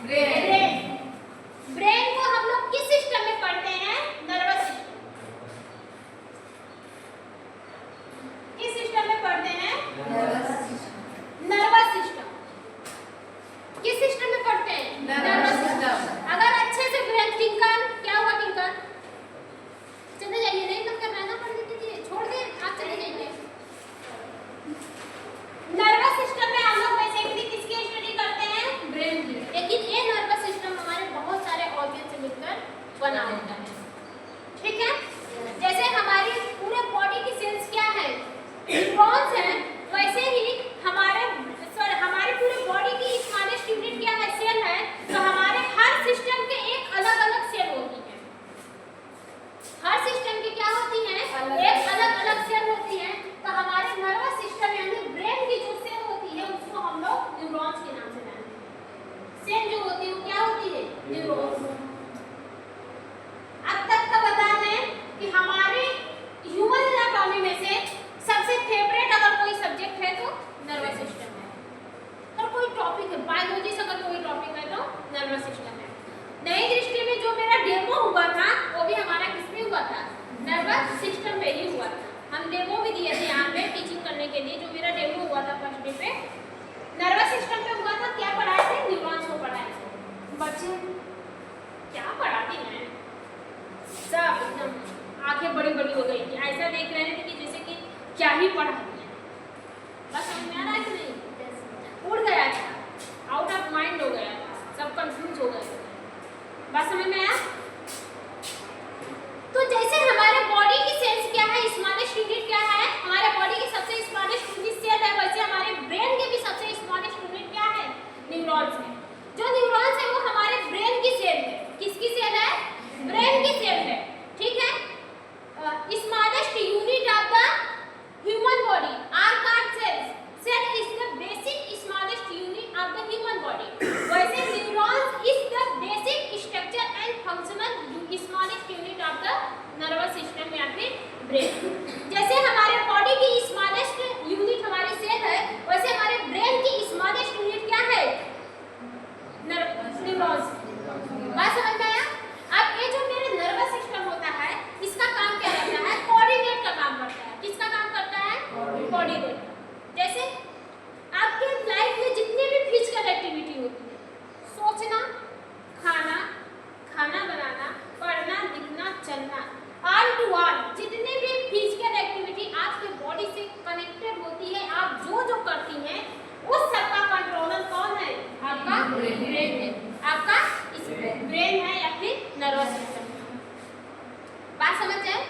Brain. Brain को हम लोग किस सिस्टम में पढ़ते हैं? Nervous system. किस सिस्टम में पढ़ते हैं? Nervous system. किस सिस्टम में पढ़ते हैं? Nervous system. अगर अच्छे से ब्रेन टिंकल, क्या हुआ टिंकल? चले जाइए, नहीं तो करना ना पढ़ने के लिए, छोड़ दे, आप चले जाइए। नर्वस सिस्टम में हम लोग बेसिकली किसकी स्टडी करते हैं? ब्रेन की। लेकिन ये नर्वस सिस्टम हमारे बहुत सारे ऑर्गन से मिलकर बना होता है, ठीक है? जैसे हमारी पूरे बॉडी की सेल्स क्या है? न्यूरॉन्स हैं, वैसे ही हमारे पूरे बॉडी की स्मॉलेस्ट यूनिट क्या है? सेल है। तो हमारे हर सिस्टम के एक अलग अलग सेल होती है। हर सिस्टम की क्या होती है? एक अलग अलग सेल होती है। तो हमारे नर्वस सिस्टम यानी ब्रेन की जो सेल होती है उसको हम लोग न्यूरॉन्स के नाम से जानते हैं। सेल जो होती है वो क्या होती है? न्यूरॉन्स। अब तक का बता दें कि हमारे ह्यूमन एनाटॉमी में से सबसे फेवरेट अगर कोई सब्जेक्ट है तो नर्वस सिस्टम है। और कोई टॉपिक है बायोलॉजी से, अगर कोई टॉपिक है तो नर्वस सिस्टम है। नई दृष्टि में जो मेरा डेमो हुआ था वो भी हमारा किसमें हुआ था? नर्वस सिस्टम पे ही हुआ था। हम डेमो भी दिए थे यहाँ पे टीचिंग करने के लिए। जो मेरा डेमो हुआ था फर्स्ट डे पे नर्वस सिस्टम पे हुआ था। क्या पढ़ाए थे? न्यूरॉन्स को पढ़ाए थे। बच्चे क्या पढ़ाती हैं, सब एकदम आंखें बड़ी बड़ी हो गई थी, ऐसा देख रहे थे कि जैसे कि क्या ही पढ़ाती है। बस समझ में आ रहा है कि नहीं? उड़ गया था, आउट ऑफ माइंड हो गया था, सब कंफ्यूज हो गए थे। बात समझ में आया? तो जैसे हमारे बॉडी की सेल्स क्या है? स्मॉलेस्ट यूनिट क्या है? हमारे बॉडी की सबसे स्मॉलेस्ट यूनिट सेल है, वैसे हमारे ब्रेन के भी सबसे स्मॉलेस्ट यूनिट क्या है? न्यूरॉन्स है। जो न्यूरॉन्स है वो हमारे ब्रेन की सेल है। किसकी सेल है? ब्रेन की सेल है, ठीक है? Smallest unit of the human body are called cells. Cell is the basic smallest unit of the human body. वैसे neurons is the basic structure and functional smallest unit of the nervous system या फिर brain. जैसे हमारे body की smallest unit हमारी cell है, वैसे हमारे ब्रेन की स्मॉलेस्ट यूनिट क्या है? न्यूरॉन्स। बात समझ में आया? अब ये जो मेरे नर्वस सिस्टम होता है इसका काम क्या रहता है? कोऑर्डिनेट का काम करता है। किसका काम करता है? कोऑर्डिनेट। जैसे आपके लाइफ में जितनी भी फिजिकल एक्टिविटी होती है, सोचना, खाना, खाना बनाना, पढ़ना, लिखना, चलना, ऑल टू ऑल जितनी भी फिजिकल एक्टिविटी आपके बॉडी से कनेक्टेड होती है, आप जो जो करती हैं उस सबका कंट्रोलर कौन है? आपका ब्रेन है। आपका ब्रेन है या फिर नर्वस सिस्टम। बात समझ आए?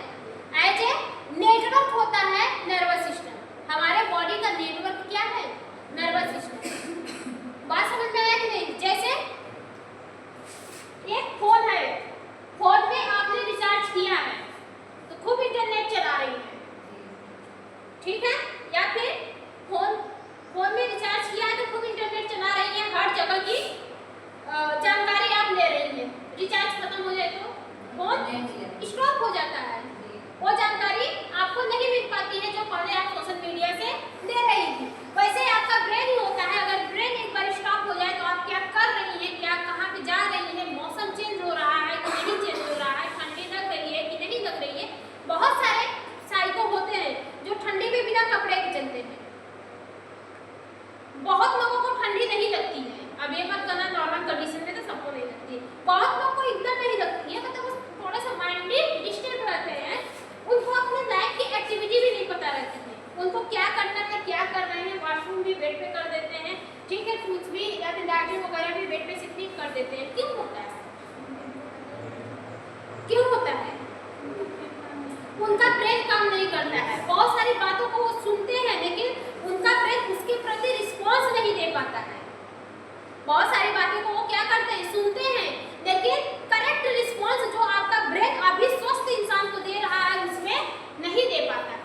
एज ए नेटवर्क होता है नर्वस सिस्टम। हमारे बॉडी का नेटवर्क क्या है? Nervous system. बात समझ में आया कि नहीं? जैसे एक फोन है, फोन में आपने रिचार्ज किया है तो खूब इंटरनेट चला रही है, ठीक है? या फिर फोन में रिचार्ज किया है तो खूब इंटरनेट चला रही है, हर जगह की जानकारी आप ले रही है। रिचार्ज खत्म हो जाए तो फोन स्टॉप हो जाता है, वो जानकारी आपको नहीं मिल पाती है जो पहले आप सोशल मीडिया से ले रही थी। वैसे आपका ब्रेन ही होता है। अगर ब्रेन एक बार स्टॉप हो जाए तो आप क्या कर रही हैं, क्या कहाँ पे जा रही हैं, मौसम चेंज हो रहा है कि नहीं चेंज हो रहा है, ठंडी लग रही है कि नहीं लग रही है। बहुत सारे साइको होते हैं जो ठंडी में बिना कपड़े के चलते हैं। बहुत लोगों को ठंडी नहीं लगती है। अब ये मत करना, नॉर्मल कंडीशन में तो सबको नहीं लगती है, बहुत लोगों को एकदम नहीं लगती है। मतलब वो थोड़ा सा माइंडली डिस्टर्ब रहते हैं, उनको अपने लाइफ की एक्टिविटी भी नहीं पता रहती है, उनको क्या करना है, क्या कर रहे हैं। वॉशरूम भी बेड पे कर देते हैं, ठीक है? कुछ भी या फिर लैट्रिन वगैरह भी बेड पे सिर्फ कर देते हैं। क्यों होता है? क्यों होता है? उनका ब्रेन काम नहीं करता है। बहुत सारी बातों को वो सुनते हैं लेकिन उनका ब्रेन उसके प्रति रिस्पॉन्स नहीं दे पाता है। बहुत सारी बातों को वो क्या करते हैं? सुनते हैं, लेकिन करेक्ट रिस्पॉन्स जो आपका ब्रेन अभी स्वस्थ इंसान को दे रहा है उसमें नहीं दे पाता है।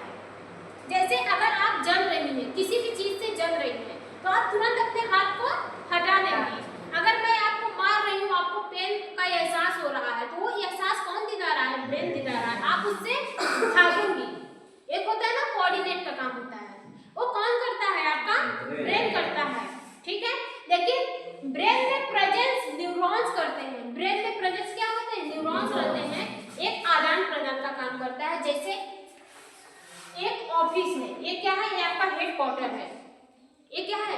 जैसे अगर आप जल रही हैं, किसी भी चीज से जल रही हैं, तो आप तुरंत अपने हाथ को हटा देंगे। अगर मैं आपको मार रही हूँ, आपको पेन का एहसास हो रहा है, तो वो एहसास कौन दिला रहा है? ब्रेन दिला रहा है। आप उससे भागेंगी। एक होता है ना कोऑर्डिनेट का काम होता है, वो कौन करता है? आपका ब्रेन करता है, ठीक है? लेकिन ब्रेन में ऑफिस है, ये क्या है, ये आपका हेड क्वार्टर है, ये क्या है,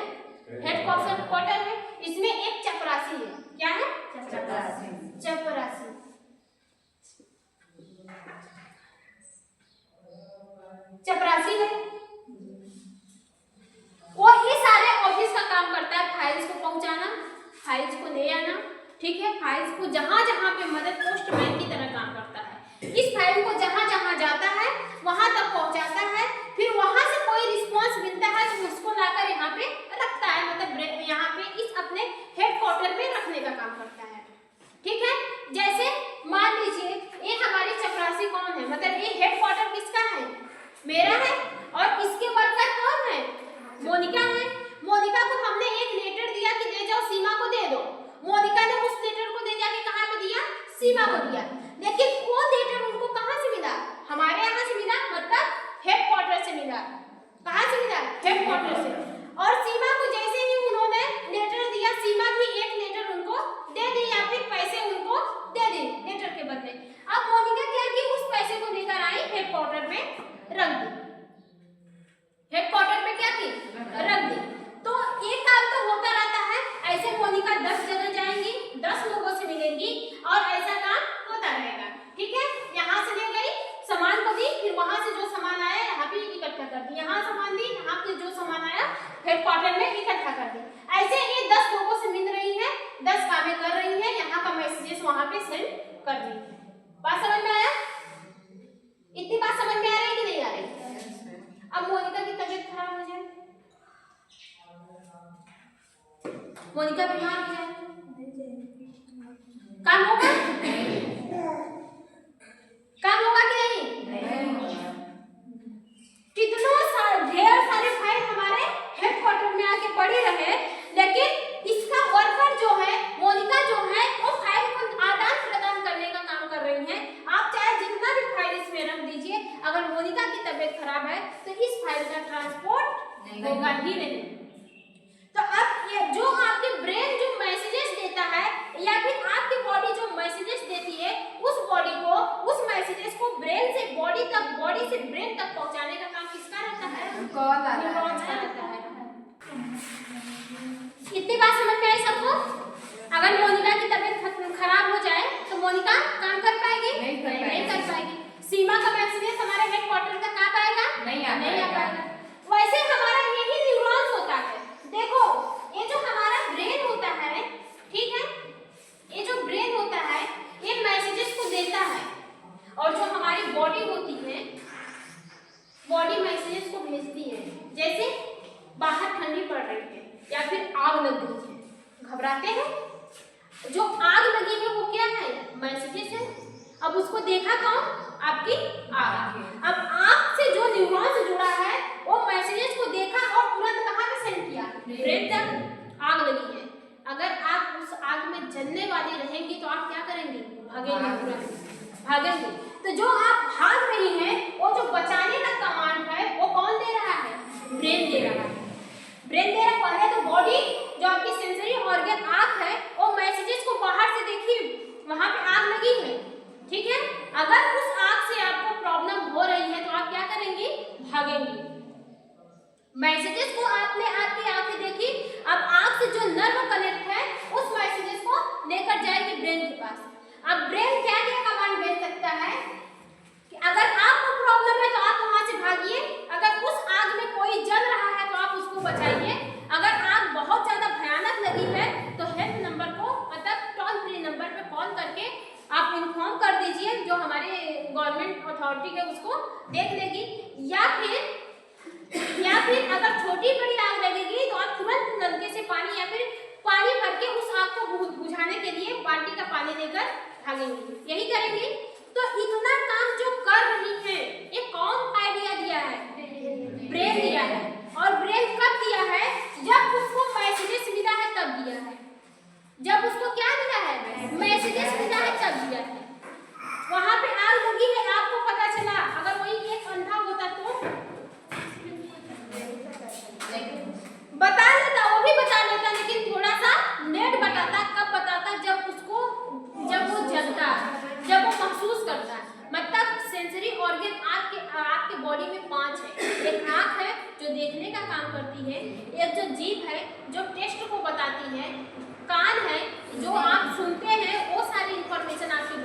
हेड क्वार्टर है। इसमें एक चपरासी है, क्या है, चपरासी। चपरासी है, वो ये सारे ऑफिस का काम करता है, फाइल्स को पहुंचाना, फाइल्स को ले आना, ठीक है, फाइल्स को जहां जहां पे मदद पोस्टमैन की तरह काम करता है। इस फाइल को जहां जहां जाता है वहां तक पहुंचाता है, फिर वहां से कोई रिस्पांस मिलता है तो उसको लाकर यहाँ पे रखता है, मतलब यहाँ पे इस अपने हेड क्वार्टर में रखने का काम करता है, ठीक है। जैसे मान लीजिए ये हमारी चपरासी कौन है, मतलब ये हेड क्वार्टर किसका है, मेरा है, और इसके वर्कर कौन है, मोनिका है। मोनिका को हमने एक लेटर दिया कि ले जाओ सीमा को दे दो, मोनिका ने उस लेटर को ले जाके कहाँ पे दिया, सीमा को दिया, लेकिन वो लेटर उनको कहाँ से मिला, हमारे यहाँ से मिला, मतलब हेड क्वार्टर से मिला। कहाँ से मिला, हेड क्वार्टर से। और सीमा को जैसे ही उन्होंने लेटर दिया, सीमा भी एक लेटर उनको दे दी या फिर पैसे उनको दे दी लेटर के बदले। अब मोनिका क्या की, उस पैसे को लेकर आई, हेड क्वार्टर में रख दी, हेड क्वार्टर में क्या की, रख दी। तो ये काम तो होता रहता है, ऐसे मोनिका 10 जगह जाएंगी, 10 लोगों से मिलेंगी और ऐसा काम होता रहेगा, ठीक है। यहाँ से ले गई, सामान को दी, फिर वहां से जो सामान आया यहाँ पे इकट्ठा कर दी, यहाँ सामान दी, यहाँ पे जो सामान आया हेड क्वार्टर में इकट्ठा कर दी। ऐसे ये 10 लोगों से मिल रही है, 10 कामें कर रही है, यहाँ का मैसेजेस वहां पे सेंड कर रही है। बात समझ में आया, इतनी बात समझ में आ रही है कि नहीं आ रही। अब मोनिका की तबीयत खराब हो जाए, मोनिका बीमार हो जाए, काम होगा, काम होगा कि नहीं, कितनों ढेर सारे फाइल हमारे हेड क्वार्टर में आके पड़ी रहे, लेकिन इसका वर्कर जो है, मोनिका जो है, वो फाइल को आदान प्रदान करने का काम कर रही है। आप चाहे जितना भी फाइल इसमें रख दीजिए, अगर मोनिका की तबीयत खराब है तो इस फाइल का ट्रांसपोर्ट होगा ही नहीं। तो अब ये जो आपके ब्रेन जो मैसेजेस देता है या फिर आपकी बॉडी जो मैसेजेस देती है, उस बॉडी को, उस मैसेजेस को ब्रेन से बॉडी तक, बॉडी से ब्रेन तक पहुंचाने का काम किसका रहता है, न्यूरॉन्स का रहता है। इतनी बात समझ में आई सबको। अगर मोनिका की तबीयत खराब हो जाए तो मोनिका काम कर पाएगी, नहीं कर पाएगी। सीमा का मैसेजेस हमारे हेड क्वार्टर तक आ पाएगा, नहीं आ पाएगा। वैसे हमारा यही न्यूरॉन्स होता है। देखो ये जो हमारा ब्रेन होता है, ठीक है, ये जो ब्रेन होता है ये मैसेजेस को देता है, और जो हमारी बॉडी होती है, बॉडी मैसेजेस को भेजती है। जैसे बाहर ठंडी पड़ रही है या फिर आग लग गई है, घबराते हैं, जो आग लगी है वो क्या है, मैसेजेस है। अब उसको देखा कौन, आपकी आँख। अब आँख से जो न्यूरॉन से जुड़ा है वो मैसेजेस को देखा और तुरंत कहाँ पे सेंड किया, ब्रेन तक। आग लगी है, अगर आप उस आग में जलने वाली रहेंगी तो आप क्या करेंगे, भागेंगे, तुरंत भागेंगे। तो जो आप भाग रही हैं, वो जो बचाने का कमांड है वो कौन दे रहा है, ब्रेन दे रहा है। ब्रेन दे रहा है। पहले तो बॉडी जो आपकी सेंसरी ऑर्गन आँख है, वो मैसेजेस को बाहर से देखी, वहां पे आग लगी है, ठीक है। अगर उस आग से आपको प्रॉब्लम हो रही है तो आप क्या करेंगे, भागेंगे। मैसेजेस को आपने आपकी आंखें देखी, अब आंख से जो नर्व कनेक्ट है उस मैसेजेस को लेकर जाएगी ब्रेन के पास। अब ब्रेन क्या क्या कमांड भेज सकता है कि अगर आपको प्रॉब्लम है तो आप वहां से भागिए, अगर उस आग में कोई जल रहा है तो आप उसको बचाइए, अगर आग बहुत ज्यादा भयानक लगी है तो हेल्प नंबर को, मतलब टोल फ्री नंबर पे कॉल करके आप इन्फॉर्म कर दीजिए, जो हमारे गवर्नमेंट अथॉरिटी है उसको देख लेगी। या फिर अगर छोटी बड़ी आग लगेगी तो आप तुरंत नलके से पानी या फिर पानी भर के उस आग को बुझाने के लिए बाल्टी का पानी लेकर भागेंगे, यही करेंगे। तो इतना काम जो कर रही है ये कौन आइडिया दिया है, ब्रेन दिया है। और ब्रेन कब दिया है, जब उसको मैसेजेस मिला है तब दिया है। जब उसको क्या मिला है, मैसेजेस मिला है तब दिया है। वहां पे आग लगी है, आपको पता चला, अगर वही एक अंधा होता तो बता देता, वो भी बता देता, लेकिन थोड़ा सा लेट बताता। कब बताता, जब वो जलता, जब वो महसूस करता। मतलब सेंसरी ऑर्गन आपके बॉडी में 5 है, एक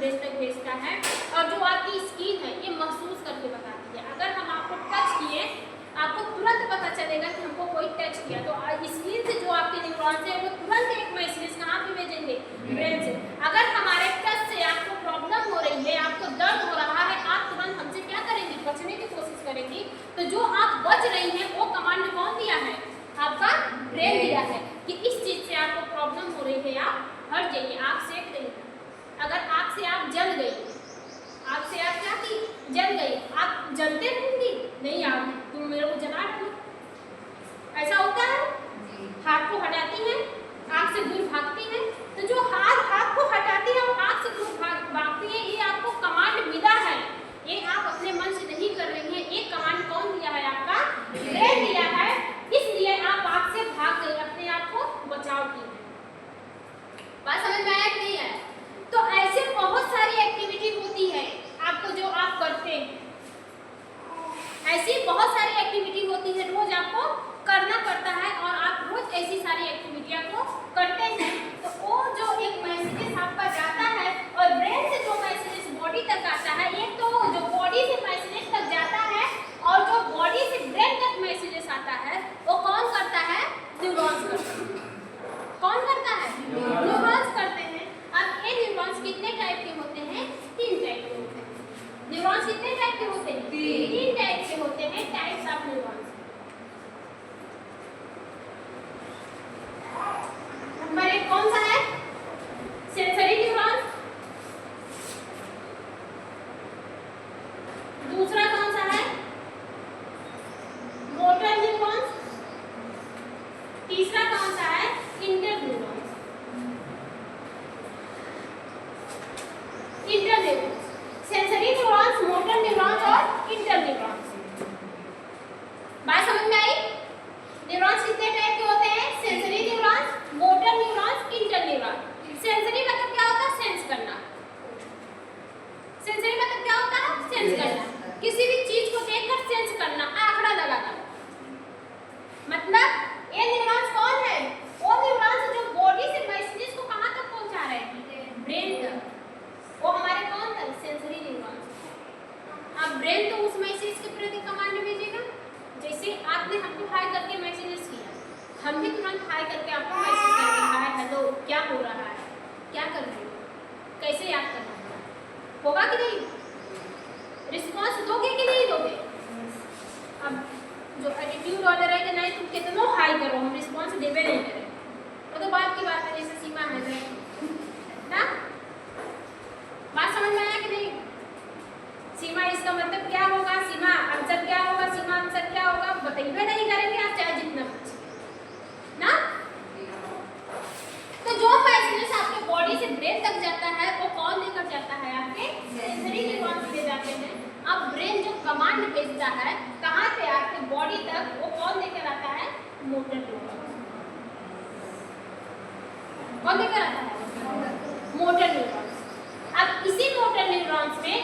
ब्रेन तक भेजता है। और जो आपकी स्किन है ये महसूस करके बताती है। अगर हम आपको टच किए, आपको तुरंत पता चलेगा कि हमको कोई टच किया, तो स्किन से जो आपके न्यूरॉन्स है वो तुरंत एक मैसेज कहाँ पे भेजेंगे? ब्रेन से। अगर हमारे टच से आपको प्रॉब्लम हो रही है, आपको दर्द हो रहा है, आप तुरंत हमसे क्या करेंगे? बचने की कोशिश करेंगी। तो जो आप बच रही हैं वो कमांड कौन दिया है? आपका ब्रेन दिया है कि इस चीज से आपको प्रॉब्लम हो रही है, आप हट जाइए, आप सेक रही हैं। अगर आग से आप जल गई, आग से आप क्या की? जल गई, आप जलते रहेंगी? नहीं, आप तुम मेरे को जला डालो, ऐसा होता है। हाथ को हटाती हैं, आग से दूर भागती हैं। तो जो हाथ को हटाती है और आग से दूर भागती है, ये आपको कमांड मिला है, ये आप अपने मन से नहीं कर रही हैं। एक कमांड कौन दिया है? आपका ब्रेन दिया है, इसलिए आप आग से भाग गई, अपने आप को बचाव की। बात समझ में आया कि नहीं आया? तो ऐसे बहुत सारी एक्टिविटी होती है आपको जो आप करते हैं, ऐसी बहुत सारी एक्टिविटी होती है रोज आपको करना पड़ता है, और आप रोज ऐसी सारी एक्टिविटियां को करते हैं। तो वो जो एक मैसेज आपका जाता है और ब्रेन से जो मैसेज बॉडी तक आता है, एक तो जो बॉडी से मैसेज तक जाता है और जो बॉडी से ब्रेन तक मैसेजेस आता है वो कौन करता है? न्यूरॉन्स करता है। कौन करता है? न्यूरॉन्स करते हैं। अब ये न्यूरॉन्स कितने टाइप के होते हैं? 3 टाइप के होते हैं। न्यूरॉन्स कितने टाइप के होते हैं? 3 टाइप के होते हैं, टाइप्स ऑफ न्यूरॉन्स। नंबर 1 कौन सा है? Sensory neurons. दूसरा कौन सा है? Motor neurons. तीसरा कौन सा है? Inter neurons. Inter neurons, sensory neurons, motor neurons और इंटर न्यूरॉन्स। बात समझ में आई? न्यूरॉन्स कितने टाइप के होते हैं? Sensory neurons, motor neurons, inter neurons. Sensory मतलब क्या होता है? सेंस करना। सेंसरी मतलब क्या होता है? सेंस करना। किसी भी चीज को देखकर सेंस करना, आंकड़ा लगाना। मतलब ये न्यूरॉन्स कौन है? वो न्यूरॉन्स जो बॉडी से मैसेजेस को कहां तक पहुंचा रहे हैं? ब्रेन तक। वो हमारे कौन है? Sensory neurons. अब ब्रेन तो उस मैसेज के प्रति कमांड भेजेगा। जैसे आपने हमको हाय करके मैसेजेस किया, हम भी तुरंत हाय करके आपको मैसेज करेंगे, हाय हेलो क्या हो रहा है, क्या कर रहे हो, कैसे याद कर रहे हो, होगा कि नहीं? रिस्पॉन्स दोगे कि नहीं दोगे? अब जो एटीट्यूड वाले रहेगा, नहीं तुम कितनो हाई करो हम रिस्पॉन्स देवे नहीं करें, वो तो बात की बात है। जैसे सीमा है ना, बात समझ में आया कि नहीं? सीमा इसका मतलब क्या होगा? सीमा आंसर क्या होगा? सीमा आंसर क्या होगा? बताइए नहीं करेंगे आप, चाहे जितना ना। तो जो मैसेज आपके बॉडी से ब्रेन तक जाता है वो कौन लेकर जाता है? आपके सेंसरी न्यूरॉन्स ले जाते हैं। अब ब्रेन जो कमांड भेजता है कहाँ से? आपके बॉडी तक, वो कौन लेकर आता है? Motor neurons. कौन लेकर आता है? Motor neurons. अब इसी मोटर न्यूरॉन्स में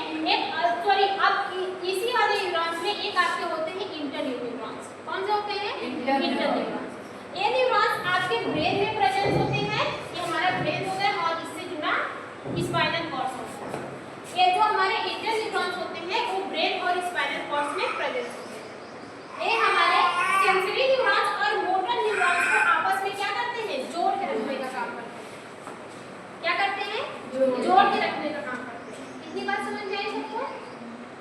इसी वाले न्यूरॉन्स में एक आपके होते हैं इंटर न्यूरॉन्स। कौन से होते हैं? Inter neurons. ये न्यूरॉन्स आपके ब्रेन में प्रेजेंट होते हैं। ये हमारा ब्रेन हो गया और इससे जुड़ा स्पाइनल कॉर्ड होता है। ये जो हमारे इंटर न्यूरॉन्स होते हैं वो ब्रेन और स्पाइनल कॉर्ड में प्रेजेंट होते हैं। ये हमारे सेंसरी न्यूरॉन्स और मोटर न्यूरॉन्स को आपस में क्या करते हैं? जोड़ के रखने का काम करते हैं। क्या करते हैं? जोड़ के रखने का काम करते हैं। इतनी बात समझ में आई सबको?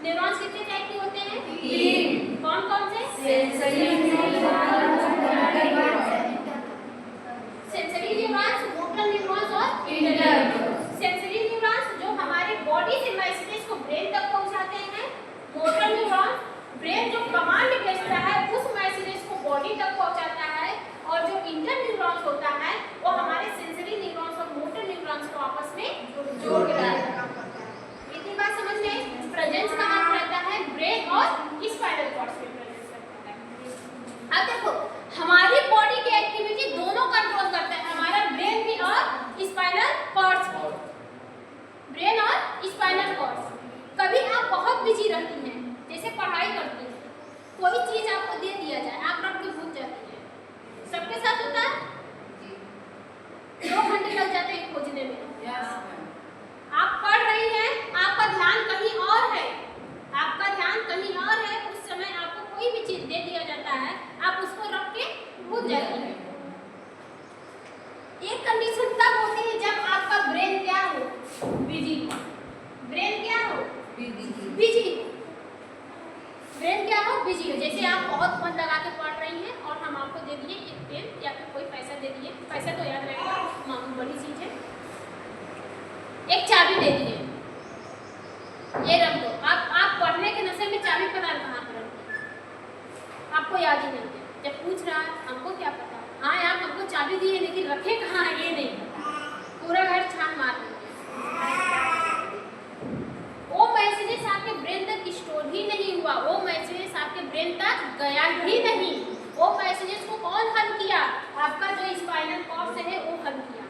न्यूरॉन्स कितने टाइप के होते हैं? 3। कौन कौन से? सेंसरी न्यूरॉन्स, मोटर न्यूरॉन्स और इंटर न्यूरॉन्स। सेंसरी न्यूरॉन्स जो हमारे बॉडी से मैसेजेस को ब्रेन तक पहुंचाते हैं। मोटर न्यूरॉन्स ब्रेन जो कमांड भेजता है उस मैसेजेस को बॉडी तक पहुंचाता है। और जो इंटर न्यूरॉन्स होता है वो हमारे सेंसरी न्यूरॉन्स और मोटर न्यूरॉन्स को आपस में जोड़ के रखने का काम करता है। इतनी बात समझ में? प्रेजेंस कहाँ रहता है? ब्रेन और स्पाइनल कॉर्ड में प्रेजेंस रहता है। अब देखो हमारी बॉडी की एक्टिविटी दोनों कंट्रोल करता है, हमारा ब्रेन भी और स्पाइनल कॉर्ड्स भी। ब्रेन और स्पाइनल कॉर्ड्स। कभी आप बहुत बिजी रहती हैं, जैसे पढ़ाई करती हैं, कोई चीज आपको दे दिया जाए आप रख के भूल जाती हैं। सबके साथ होता है? 2 घंटे लग जाते हैं खोजने में। आप पढ़ रही हैं एक चाबी दे दिए, ये रख दो। आप पढ़ने के नशे में चाबी पता नहीं कहाँ पर रखते, आपको याद ही नहीं है। जब पूछ रहा है हमको क्या पता, हाँ आप हमको चाबी दी है लेकिन रखे कहाँ है ये नहीं पता, पूरा घर छान मार देंगे। वो मैसेजेस आपके ब्रेन तक स्टोर ही नहीं हुआ, वो मैसेजेस आपके ब्रेन तक गया ही नहीं। वो मैसेजेस को कौन हल किया? आपका जो स्पाइनल कॉर्ड है वो हल किया।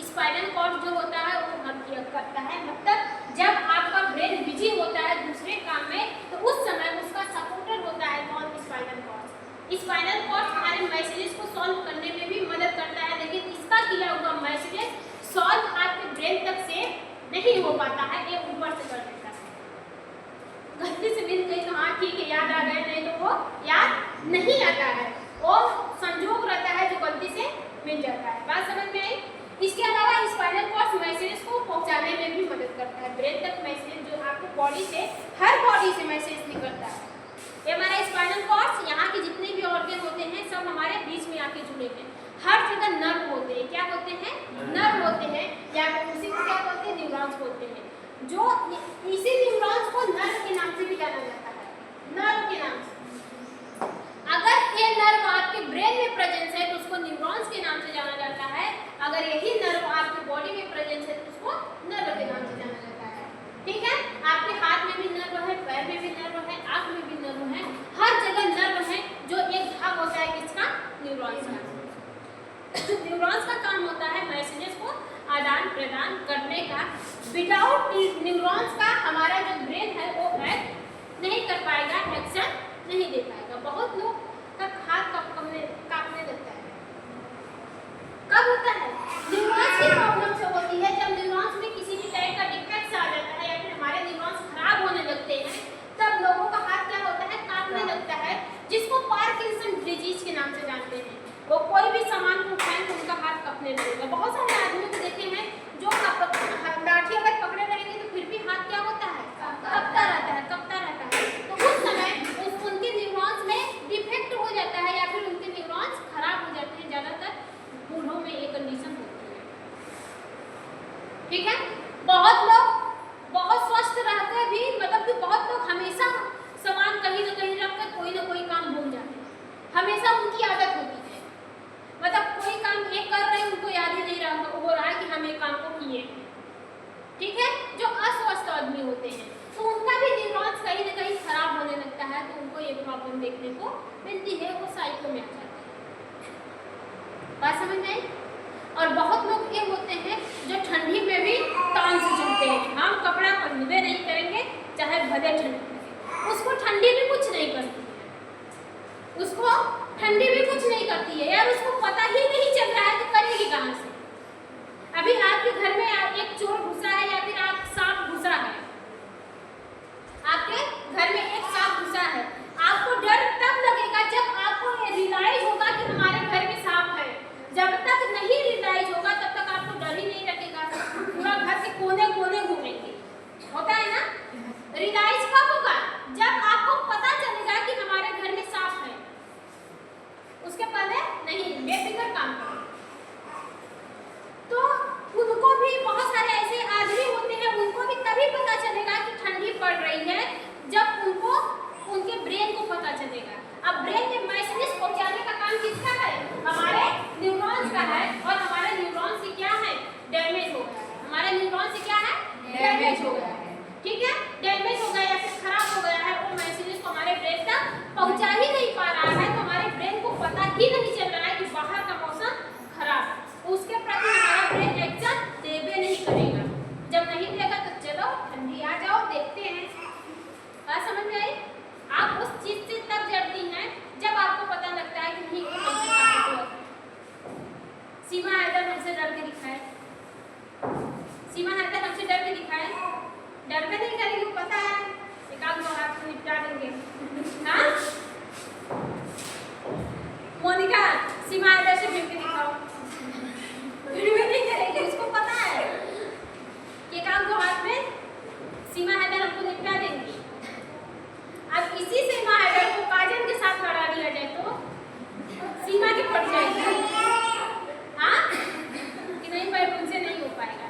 स्पाइनल कॉर्ड जो होता है वो हल किया करता है, मतलब जब आपका ब्रेन बिजी होता है दूसरे काम में तो उस समय उसका सपोर्टर होता है कौन? Spinal cord. स्पाइनल कॉर्ड हमारे मैसेजेस को सॉल्व करने में भी मदद करता है, लेकिन इसका किया हुआ मैसेजेस सॉल्व आपके ब्रेन तक से नहीं हो पाता है, ये ऊपर से कर देता है। गलती से मिल गई तो हाँ ठीक है याद आ गए, नहीं तो वो याद नहीं आता है, वो संजोग रहता है जो गलती से मिल जाता है। बात समझ में आई? इसके अलावा स्पाइनल कॉर्ड मैसेज को पहुंचाने में भी मदद करता है, ब्रेन तक मैसेज जो आपके बॉडी से, हर बॉडी से मैसेज निकलता है। ये हमारा स्पाइनल कॉर्ड, यहाँ के जितने भी ऑर्गन होते हैं सब हमारे बीच में आके जुड़े हैं, हर जगह नर्व होते हैं। क्या होते हैं? नर्व होते हैं, या उसी को क्या बोलते हैं? न्यूरॉन्स बोलते हैं। जो इसी न्यूरॉन्स को नर्व के नाम से भी जाना जाता है, नर्व के नाम से। अगर ये नर्व आपके ब्रेन में प्रेजेंस है तो उसको न्यूरॉन्स के नाम से जाना जाता है, अगर यही नर्व आपके बॉडी में प्रेजेंस है तो उसको नर्व के नाम से जाना जाता है। ठीक है? आपके हाथ में भी नर्व है, पैर में भी नर्व है, आंख में भी नर्व है, हर जगह नर्व है, जो एक भाग होता है किसका? न्यूरॉन्स का। न्यूरॉन्स का काम होता है मैसेजेस को आदान प्रदान करने का। विदाउट न्यूरॉन्स का हमारा जो ब्रेन है वो एक्ट नहीं कर पाएगा, एक्शन नहीं दे पाएगा। बहुत लोग का हाथ कांपने लगता है, कब होता है? न्यूरॉन्स की प्रॉब्लम से होती है। जब न्यूरॉन्स में किसी भी टाइप का डिफेक्ट आ जाता है या फिर हमारे न्यूरॉन्स खराब होने लगते हैं, तब लोगों का हाथ क्या होता है? कांपने लगता है, जिसको पार्किंसन डिजीज के नाम से जानते हैं। वो कोई भी सामान को उठाएं तो उनका हाथ कांपने लगेगा। बहुत सारे आदमियों को देखे हैं जो लाठी अगर पकड़े रहेंगे तो फिर भी हाथ क्या होता है? कांपता रहता है, कांपता रहता है। तो उस समय उनके न्यूरॉन्स में डिफेक्ट हो जाता है या फिर उनके न्यूरॉन्स खराब हो जाते हैं। ज्यादातर बूढ़ों में ये कंडीशन होती है। ठीक है? बहुत लोग बहुत स्वस्थ रहते भी, मतलब कि बहुत लोग हमेशा सामान कहीं ना कहीं रखकर कोई ना कोई काम भूल जाते हैं, हमेशा उनकी आदत होती है। मतलब कोई काम एक कर रहे हैं उनको याद ही नहीं हो रहा है कि हम एक काम को किए। ठीक है? जो अस्वस्थ आदमी होते हैं तो उनका भी न्यूरॉन्स कहीं ना कहीं खराब होने लगता है, तो उनको ये प्रॉब्लम देखने को मिलती है, वो साइको में आ जाते हैं। बात समझ में आई? और बहुत लोग ये होते हैं जो ठंडी में भी तान से चलते हैं, हम कपड़ा पहनबे नहीं करेंगे चाहे भले ठंडी, उसको ठंडी भी कुछ नहीं करती है, उसको ठंडी भी कुछ नहीं करती है यार, उसको पता ही नहीं चल रहा है तो करेगी कहाँ से? अभी आपके घर में एक चोर घुसा है या फिर आप सांप घुसा है, आपके घर में एक सांप घुसा है, आपको डर तब लगेगा जब आपको रियलाइज होगा कि हमारे घर में सांप है। जब तक नहीं रियलाइज होगा तब तक आपको डर ही नहीं लगेगा, पूरा घर के कोने कोने घूमेंगे। होता है ना? रियलाइज कब होगा? जब आपको पता चलेगा कि हमारे घर में सांप है, उसके पहले नहीं, बेफिक्र काम करो। तो उनको भी बहुत सारे ऐसे आदमी होते हैं, उनको भी तभी पता चलेगा कि ठंडी पड़ रही है जब उनको उनके ब्रेन को पता चलेगा। अब ब्रेन में मैसेज पहुंचाने का काम किसका है? हमारे न्यूरॉन्स का है, और हमारे न्यूरॉन्स से क्या है? डैमेज हो गया है। हमारे न्यूरॉन्स से क्या है? डैमेज हो गया है। ठीक है? डैमेज हो गया या फिर खराब हो गया है, वो मैसेजेस को हमारे ब्रेन तक पहुंचा ही नहीं पा रहा है, तो हमारे ब्रेन को पता ही नहीं चल रहा है कि बाहर का मौसम खराब है, उसके प्रति हमारा ब्रेन एक्शन देवे नहीं करेगा। जब नहीं देगा तो चलो ठंडी आ जाओ, देखते हैं। बात समझ में आई? आप उस चीज से तब डरती हैं जब आपको पता लगता है कि नहीं वो हमसे ताकतवर है। सीमा हैदर हमसे डर के दिखाए, सीमा हैदर हमसे डर के दिखाए, डर के नहीं करेगी, पता है एक आध दो हाथ से निपटा देंगे। हाँ मोनिका, सीमा हैदर से मिलकर दिखाओ, फिर भी नहीं करेगी, उसको पता है ये काम को हाथ में सीमा हैदर हमको निपटा देंगी। अब इसी सीमा हैदर को काजल के साथ लड़ा दिया जाए तो सीमा की पड़ जाएगी। हाँ कि नहीं भाई, उनसे नहीं हो पाएगा।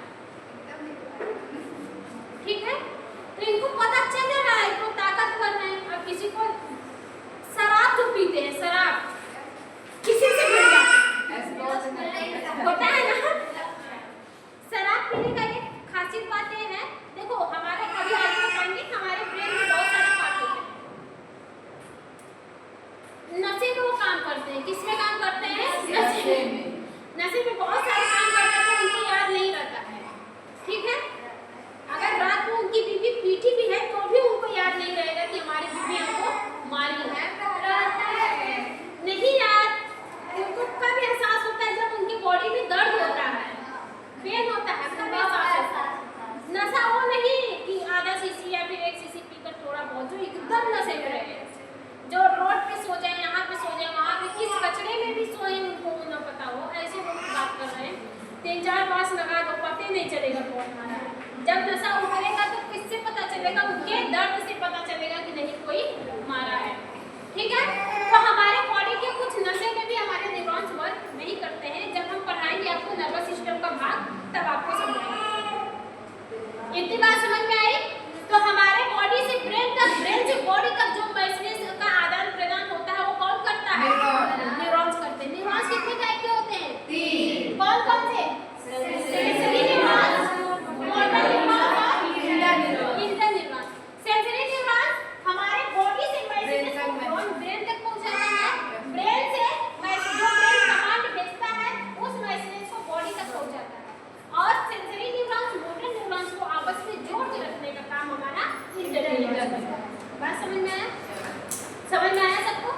ही नहीं चलेगा कौन मारा है। जब नशा उतरेगा तो किससे पता चलेगा? उनके दर्द से पता चलेगा कि नहीं कोई मारा है। ठीक है, तो हमारे बॉडी के कुछ नशे में भी हमारे न्यूरॉन्स वर्क नहीं करते हैं। जब हम पढ़ाएंगे आपको नर्वस सिस्टम का भाग, तब आपको समझाएंगे। इतनी बात समझ में आई? तो हमारे बॉडी से ब्रेन तक, ब्रेन से बॉडी तक जो मैसेज का आदान प्रदान होता है वो कौन करता है? न्यूरॉन्स करते हैं। न्यूरॉन्स कितने टाइप के होते हैं? 3। कौन कौन से? सेंसरी न्यूरॉन्स, मोटर न्यूरॉन्स और इंटर न्यूरॉन्स। सेंसरी न्यूरॉन्स हमारे बॉडी से मैसेज ब्रेन तक पहुंचाता है। ब्रेन से जो ब्रेन कमांड भेजता है उस मैसेज को बॉडी तक पहुंचाता है। और सेंसरी न्यूरॉन्स मोटर न्यूरॉन्स को आपस में जोड़ के रखने का काम हमारा इंटर न्यूरॉन्स करता है। बात समझ में आया? समझ में आया सबको?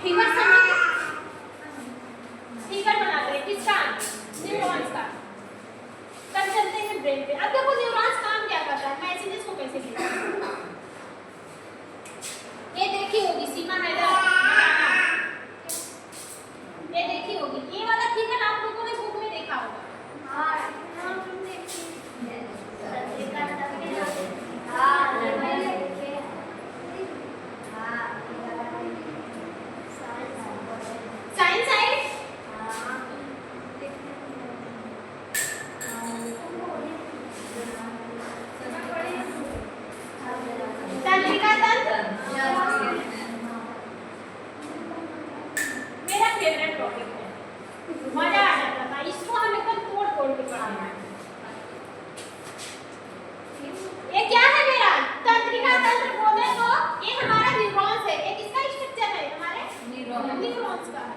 फिगर समझिए, फिगर बनाते हैं किसका? न्यूरॉन्स का। तब चलते हैं ब्रेन पे। अब देखो न्यूरॉन्स काम क्या करता है, मैसेजेस को कैसे भेजता है। ये देखी होगी सीमा हैदर, ये देखी होगी। ये वाला फिगर आप लोगों ने बुक में देखा होगा। साइंस साइड तंत्रिका तंत्र मेरा फेवरेट टॉपिक है, मजा आ जाता था। इसको हम एकदम तोड़ तोड़ के पढ़ाना है। ये क्या है मेरा? तंत्रिका तंत्र बोले तो ये हमारा न्यूरॉन्स है। ये किसका स्ट्रक्चर है? हमारे न्यूरॉन्स का है।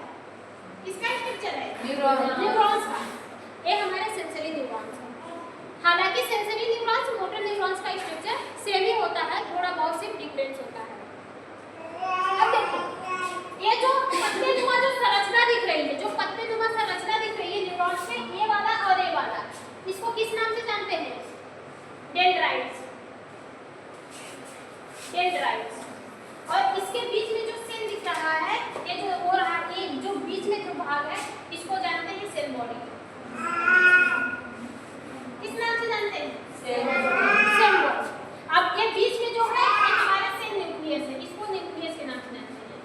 किसका स्ट्रक्चर है? न्यूरॉन्स का। ये हमारे सेंसरी न्यूरॉन्स है। हालांकि सेंसरी न्यूरॉन्स मोटर न्यूरॉन्स का स्ट्रक्चर सेम ही होता है, थोड़ा बहुत सिर्फ डिफरेंस होता है। अब देखो ये जो पत्तेनुमा जो संरचना दिख रही है, जो पत्तेनुमा संरचना दिख रही है न्यूरॉन्स में, ये वाला और ये वाला, इसको किस नाम से जानते हैं? डेंड्राइट्स। डेंड्राइट्स। और इसके बीच में जो सेल दिख रहा है, ये जो हो रहा है, ये जो बीच में जो भाग है, इसको जानते हैं सेल बॉडी। किस नाम से जानते हैं? Cell body. अब ये बीच में जो है ये हमारा सेल न्यूक्लियस है, इसको न्यूक्लियस के नाम से जानते हैं।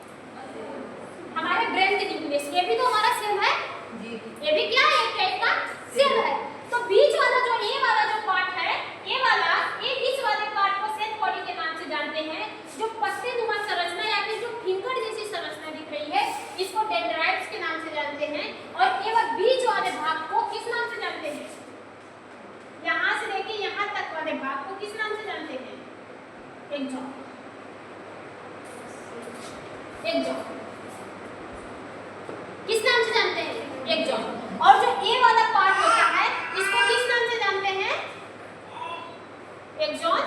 हमारे ब्रेन के न्यूक्लियस, ये भी तो हमारा सेल है जी। ये भी क्या है? एक टाइप का सेल है। तो बीच वाला जो ये वाला जो पार्ट है, ये वाला, ये इस वाले पार्ट को सेल बॉडी के नाम से जानते हैं। जो पत्तेनुमा संरचना या फिर जो फिंगर जैसी संरचना दिख रही है, इसको डेंड्राइट्स के नाम से जानते हैं। और ये वाला बीच वाले भाग को किस नाम से जानते हैं? यहाँ से लेके यहाँ तक वाले भाग को किस नाम से जानते हैं? एक्सॉन। एक्सॉन किस नाम से जानते हैं? एक्सॉन। और जो ए वाला पार्ट होता है, इसको किस नाम से जानते हैं? Axon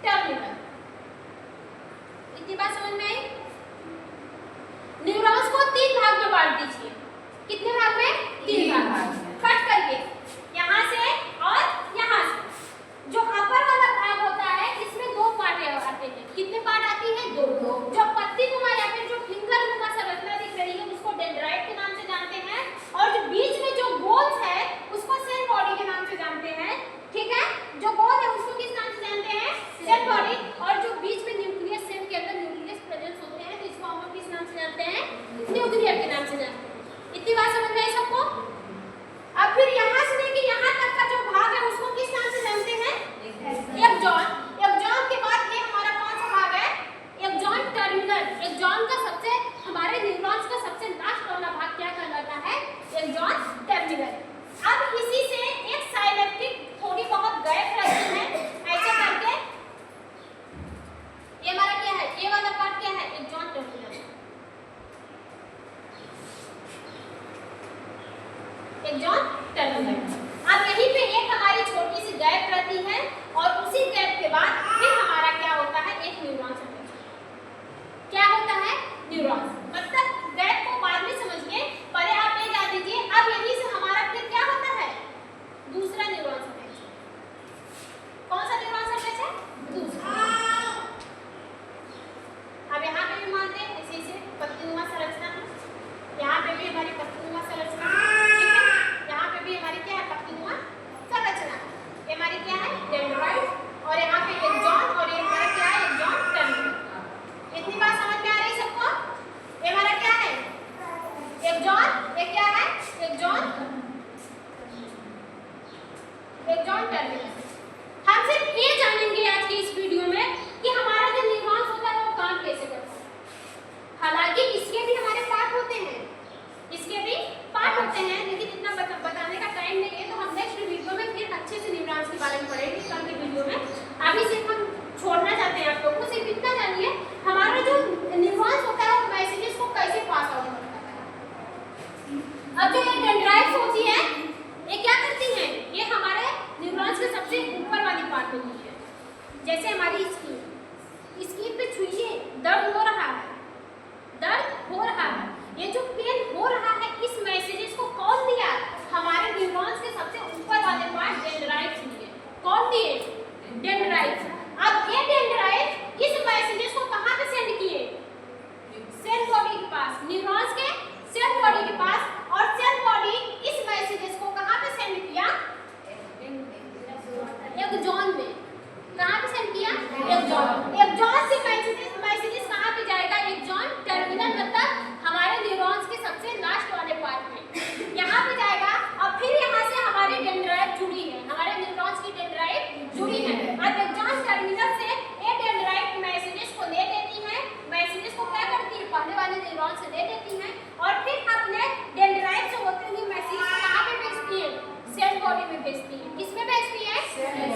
terminal. इतनी बात समझ में आई? न्यूरॉन्स को 3 भाग में बांट दीजिए। कितने भाग में? 3 भाग। कट करके यहाँ से और यहाँ से। जो अपर वाला भाग होता है, इसमें 2 पार्ट आते हैं। कितने पार्ट आती है? 2। जो पत्तीनुमा या फिर जो फिंगर नुमा संरचना दिख रही है, उसको डेंड्राइट के नाम से जानते हैं। और जो बीच में जो गोल है, उसको सेल बॉडी के नाम से जानते हैं। ठीक है, जो गोल है उसको किस नाम से जानते हैं? Cell body. और जो बीच में न्यूक्लियस, सेल के अंदर न्यूक्लियस प्रेजेंस होते हैं, तो इसको हम किस नाम से जानते हैं? न्यूक्लियर के नाम से जानते हैं। इतनी बात समझ में आई सबको? अब फिर यहाँ से लेके यहाँ तक का जो भाग है, उसको किस नाम से जानते हैं? एक्सॉन। एक्सॉन के बाद ये हमारा कौन सा भाग है? Axon terminal. एक्सॉन का सबसे, हमारे न्यूरॉन्स का सबसे लास्ट वाला भाग क्या कहलाता है? Axon terminal. अब इसी से एक साइनेप्टिक थोड़ी बहुत गैप रहती है, ऐसा करके ये हमारा क्या है? ये वाला पार्ट क्या है? Axon terminal. Axon terminal. अब यहीं पे एक हमारी छोटी सी गैप रहती है, और उसी गैप के बाद फिर हमारा क्या होता है? एक न्यूरॉन्स अटैच। क्या होता है? न्यूरॉन्स। मतलब गैप को बाद में समझिए, पहले आप ये जान लीजिए। अब यहीं से हमारा फिर क्या होता है? दूसरा न्यूरॉन्स अटैच। कौन सा न्यूरॉन्स अटैच है? दूसरा। अब यहाँ पे भी मानते हैं इसी पत्तीनुमा संरचना है, यहाँ पे भी हमारी पत्तीनुमा संरचना है। ठीक है, यहाँ पे भी हमारी क्या है? Axon terminal. हम सिर्फ ये जानेंगे आज की इस वीडियो में कि हमारा जो न्यूरॉन्स होता है वो काम कैसे करता है। हालांकि इसके भी हमारे पार्ट होते हैं, इसके भी पार्ट होते हैं, लेकिन इतना बताने का टाइम नहीं है, तो हम नेक्स्ट वीडियो में फिर अच्छे से न्यूरॉन्स के बारे में पढ़ेंगे कल की वीडियो में। अभी सिर्फ हम छोड़ना चाहते हैं आप लोगों को, सिर्फ इतना जानिए हमारा जो न्यूरॉन्स होता है वो मैसेजेस को कैसे पास आउट करता है। अब जो ये डेंड्राइट्स होती है ये क्या करती हैं, ये हमारे न्यूरॉन्स के सबसे ऊपर वाली पार्ट होती है। जैसे हमारी स्किन पे छुइए, दर्द हो रहा है, दर्द हो रहा है, ये जो पेन हो रहा है, इस मैसेजेस को कौन दिया, हमारे न्यूरॉन्स के सबसे ऊपर वाले पार्ट डेंड्राइट्स दिए। कौन दिए, डेंड्राइट्स। अब ये डेंड्राइट्स इस मैसेजेस को कहां पे सेंड किए, सेल बॉडी के पास, न्यूरॉन्स के सेल बॉडी के पास, और सेल बॉडी इस मैसेजेस को कहां पे सेंड किया, एक्सॉन में। कहां पे सेंड किया, एक्सॉन। एक्सॉन से मैसेजेस कहां पे जाएगा, एक्सॉन टर्मिनल, मतलब हमारे न्यूरॉन्स के सबसे लास्ट वाले पार्ट में यहाँ पे जाएगा। और फिर यहाँ से हमारी डेंड्राइट जुड़ी है, हमारे न्यूरॉन्स की डेंड्राइट जुड़ी है। और एक्सॉन टर्मिनल से ये डेंड्राइट मैसेजेस को ले लेती है, मैसेजेस को क्या करती है, पहले वाले न्यूरॉन से ले लेती है, और फिर अपने डेंड्राइट से होते हुए मैसेज को कहाँ पे भेजती है, सेल बॉडी में भेजती है। किसमें भेजती है,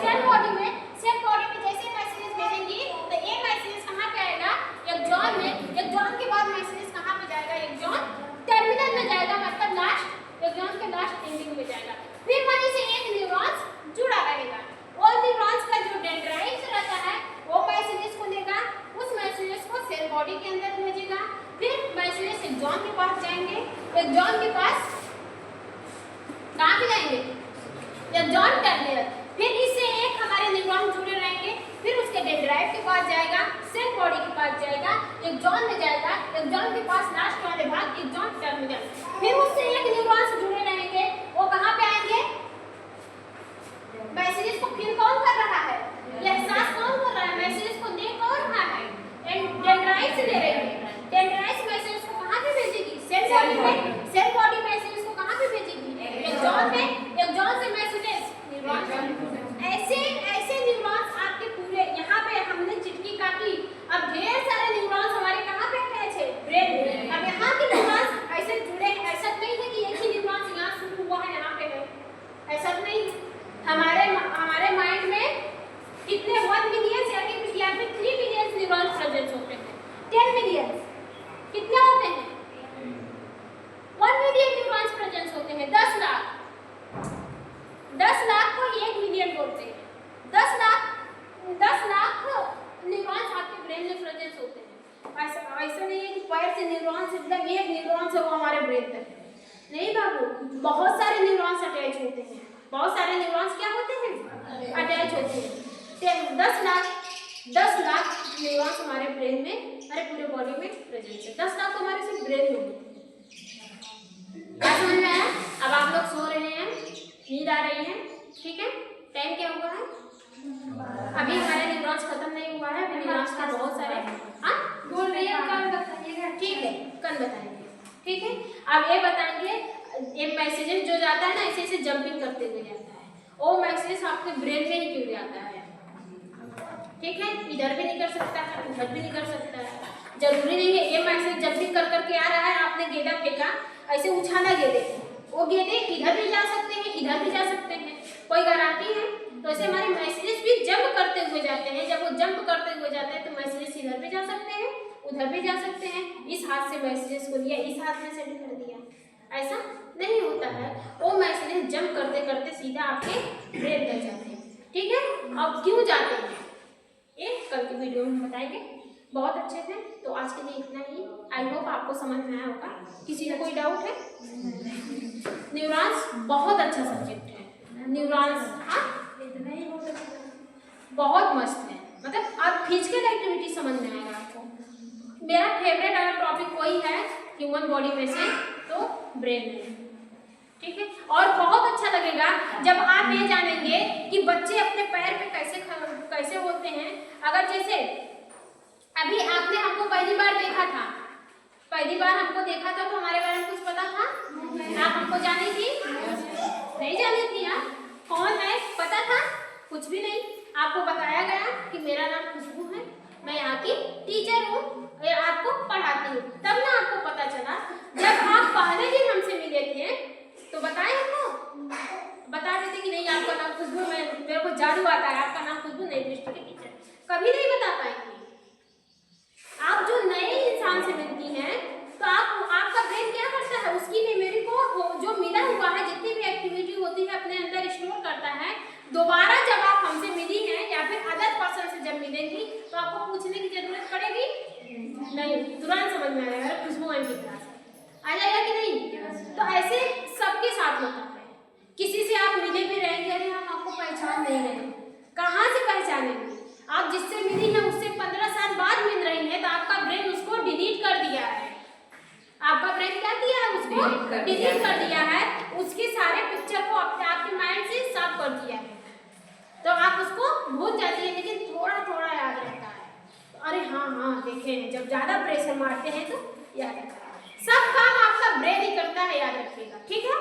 सेल बॉडी में। सेल बॉडी में जैसे मैसेजेस भेजेंगी तो ये मैसेजेस कहाँ पे आएगा, एक्सॉन में। एक्सॉन के बाद मैसेजेस कहाँ पे जाएगा, एक्सॉन टर्मिनल में जाएगा, मतलब लास्ट, एक्सॉन के लास्ट एंडिंग में जाएगा। फिर वहीं से एक न्यूरॉन्स जुड़ा रहेगा, और न्यूरॉन्स का जो डेंड्राइट्स रहता है वो मैसेजेस को लेगा, उस मैसेजेस को सेल बॉडी के अंदर भेजेगा। फिर मैसेजेस एक्सॉन के पास जाएंगे, एक्सॉन के पास कहाँ पे जाएंगे, एक्सॉन टर्मिनल। फिर इससे एक हमारे न्यूरॉन जुड़े रहेंगे, फिर उसके डेंड्राइट के पास जाएगा, सेल बॉडी के पास जाएगा, एक्सॉन में जाएगा, एक्सॉन के पास लास्ट वाले भाग एक्सॉन टर्मिनल। फिर उससे एक न्यूरॉन से जुड़े रहेंगे, वो कहाँ पे आएंगे, मैसेजेस को फिर कौन कर रहा है, एहसास कौन कर रहा है, मैसेजेस को दे कौन रहा है, डेंड्राइट से दे रहे हैं। डेंड्राइट मैसेजेस को कहाँ पे भेजेगी, सेल बॉडी में। सेल बॉडी मैसेजेस को कहाँ पे भेजेगी, एक्सॉन में। एक्सॉन से मैसेजेस ऐसे ऐसे न्यूरॉन्स आपके पूरे यहाँ पे हमने चिटकी काटी, अब ढेर सारे न्यूरॉन्स हमारे कहाँ पे अटैच है, ब्रेन में। अब यहाँ के न्यूरॉन्स ऐसे जुड़े हैं, ऐसा नहीं है कि एक ही न्यूरॉन्स यहाँ शुरू हुआ है यहाँ पे है, ऐसा नहीं। हमारे माइंड में कितने 1 मिलियन या फिर 3 मिलियन न्यूरॉन्स प्रेजेंट होते हैं, 10 मिलियन कितने होते हैं, 1 मिलियन न्यूरॉन्स प्रेजेंट होते हैं। 10 लाख, 10 लाख को 1 मिलियन बोलते हैं। 10 लाख न्यूरॉन्स आपके ब्रेन में प्रेजेंट होते हैं। ऐसा नहीं है कि पैर से न्यूरॉन्स, एकदम एक न्यूरॉन से वो हमारे ब्रेन तक है, नहीं बाबू, बहुत सारे न्यूरॉन्स अटैच होते हैं, बहुत सारे न्यूरॉन्स क्या होते हैं, अटैच होते हैं। 10 लाख न्यूरॉन्स हमारे ब्रेन में, हमारे पूरे बॉडी में प्रेजेंट है। 10 लाख तो हमारे सिर्फ ब्रेन में होते हैं। क्या समझ में आया? अब आप लोग सो रहे हैं, नींद आ रही है, ठीक है। टाइम क्या हुआ है, अभी हमारे न्यूरॉन्स खत्म नहीं हुआ है, अभी न्यूरॉन्स का बहुत सारे बोल रही है, कल बताइएगा, ठीक है, कल बताएंगे, ठीक है। अब ये बताएंगे, ये मैसेजेस जो जाता है ना ऐसे ऐसे जंपिंग करते हुए जाता है, वो मैसेज आपके ब्रेन में ही क्यों जाता है, ठीक है। इधर भी नहीं कर सकता है, उधर भी नहीं कर सकता है, जरूरी नहीं है ये मैसेज जंपिंग कर करके आ रहा है। आपने गेंदा फेंका, ऐसे उछाला गेंदे, वो गेंदे इधर भी जा सकते हैं, इधर भी जा सकते हैं, कोई गारंटी है। तो ऐसे हमारे मैसेजेस भी जंप करते हुए जाते हैं, जब वो जंप करते हुए जाते हैं तो मैसेजेस इधर भी जा सकते हैं, उधर भी जा सकते हैं। इस हाथ से मैसेजेस को लिया, इस हाथ में सेंड कर दिया, ऐसा नहीं होता है। वो मैसेजेस जंप करते करते सीधा आपके ब्रेन तक जाते हैं, ठीक है। अब क्यों जाते हैं ये कल की वीडियो में बताएंगे, बहुत अच्छे थे। तो आज के लिए इतना ही, आई होप आपको समझ में आया होगा। किसी को कोई डाउट है? न्यूरॉन्स बहुत अच्छा सब्जेक्ट है, न्यूरॉन्स हाँ बहुत मस्त है, मतलब आप फिजिकल एक्टिविटी समझ में आएगा आपको। मेरा फेवरेट अगर टॉपिक कोई है ह्यूमन बॉडी में से तो ब्रेन में, ठीक है। और बहुत अच्छा लगेगा जब आप ये जानेंगे कि बच्चे अपने पैर पे कैसे होते हैं। अगर जैसे अभी आपने हमको पहली बार देखा था, पहली बार हमको देखा था तो हमारे बारे में कुछ पता था? आप हमको जानी थी? नहीं जानी थी। आप कौन है भी नहीं, आपको बताया गया कि मेरा नाम खुशबू है, मैं यहाँ की टीचर हूँ, आपको पढ़ाती हूँ। तब ना आपको पता चला जब आप पहले दिन हमसे मिले थे तो बताए हमको, बता देते कि नहीं आपका नाम खुशबू, मेरे को जादू आता है, आपका नाम खुशबू नहीं, दृष्टि के टीचर, कभी नहीं बता पाएंगे। आप जो नए इंसान से मिलती हैं तो आपका ब्रेन क्या करता है, उसकी मेमोरी को जो मिला हुआ है, जितनी भी एक्टिविटी होती है अपने अंदर स्टोर करता है। दोबारा जब आप हमसे मिली हैं या फिर अदर पर्सन से जब मिलेंगी तो आपको पूछने की जरूरत पड़ेगी नहीं, तुरंत समझ में आएगा खुशबू मैम की क्लास आ जाएगा कि नहीं। तो ऐसे सबके साथ होता है, किसी से आप मिले भी रहेंगे, अरे हम आपको पहचान नहीं रहे, कहाँ से पहचानेंगे? आप जिससे मिली है उससे 15 साल बाद मिल रही है तो आपका ब्रेन उसको डिलीट कर दिया है, आपका ब्रेन क्या किया है, उसको डिलीट कर दिया है, उसके सारे पिक्चर को आपके माइंड से साफ कर दिया है, तो आप उसको भूल जाती है, लेकिन थोड़ा थोड़ा याद रहता है। तो अरे हाँ हाँ देखे हैं, जब ज्यादा प्रेशर मारते हैं तो याद रहता है। सब काम आपका ब्रेन ही करता है, याद रखिएगा, ठीक है।